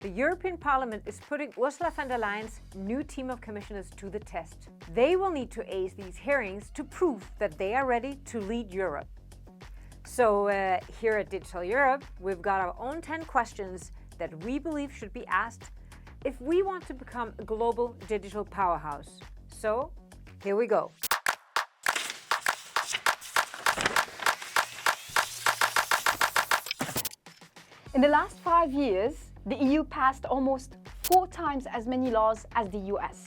The European Parliament is putting Ursula von der Leyen's new team of commissioners to the test. They will need to ace these hearings to prove that they are ready to lead Europe. So here at Digital Europe, we've got our own 10 questions that we believe should be asked if we want to become a global digital powerhouse. So here we go. In the last 5 years, the EU passed almost 4 times as many laws as the US.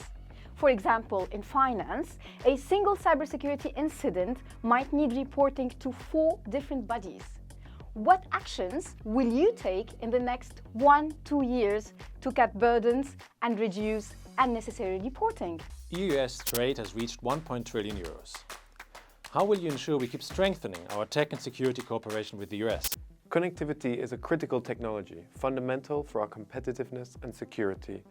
For example, in finance, a single cybersecurity incident might need reporting to 4 different bodies. What actions will you take in the next 1-2 years to cut burdens and reduce unnecessary reporting? EU-US trade has reached 1 trillion euros. How will you ensure we keep strengthening our tech and security cooperation with the US? Connectivity is a critical technology, fundamental for our competitiveness and security.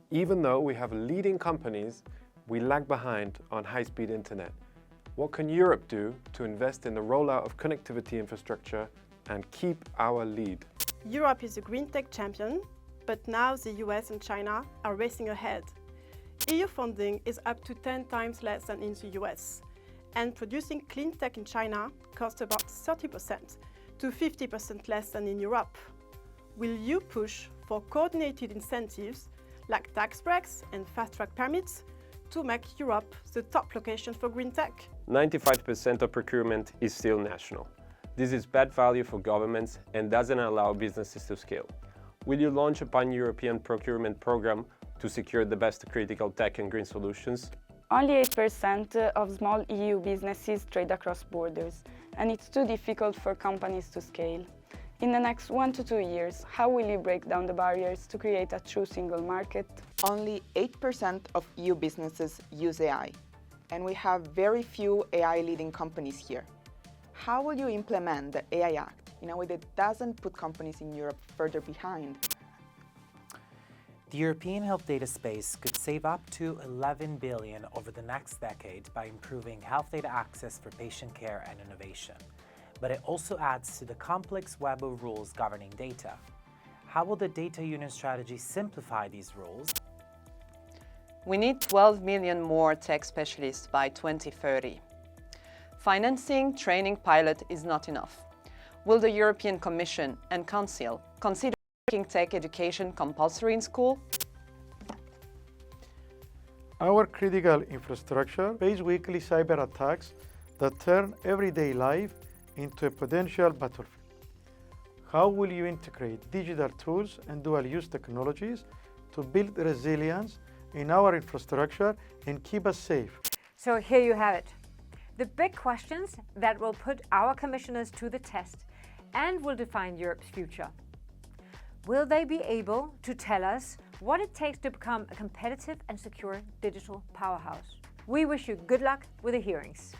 Even though we have leading companies, we lag behind on high-speed internet. What can Europe do to invest in the rollout of connectivity infrastructure and keep our lead? Europe is a green tech champion, but now the US and China are racing ahead. EU funding is up to 10 times less than in the US, and producing clean tech in China costs about 30% to 50% less than in Europe. Will you push for coordinated incentives like tax breaks and fast-track permits to make Europe the top location for green tech? 95% of procurement is still national. This is bad value for governments and doesn't allow businesses to scale. Will you launch a pan-European procurement program to secure the best critical tech and green solutions? Only 8% of small EU businesses trade across borders, and it's too difficult for companies to scale. In the next 1 to 2 years, how will you break down the barriers to create a true single market? Only 8% of EU businesses use AI, and we have very few AI-leading companies here. How will you implement the AI Act in a way that doesn't put companies in Europe further behind? The European health data space could save up to 11 billion over the next decade by improving health data access for patient care and innovation. But it also adds to the complex web of rules governing data. How will the data union strategy simplify these rules? We need 12 million more tech specialists by 2030. Financing training pilot is not enough. Will the European Commission and Council consider making tech education compulsory in school? Our critical infrastructure faces weekly cyber attacks that turn everyday life into a potential battlefield. How will you integrate digital tools and dual-use technologies to build resilience in our infrastructure and keep us safe? So here you have it. The big questions that will put our commissioners to the test and will define Europe's future. Will they be able to tell us what it takes to become a competitive and secure digital powerhouse? We wish you good luck with the hearings.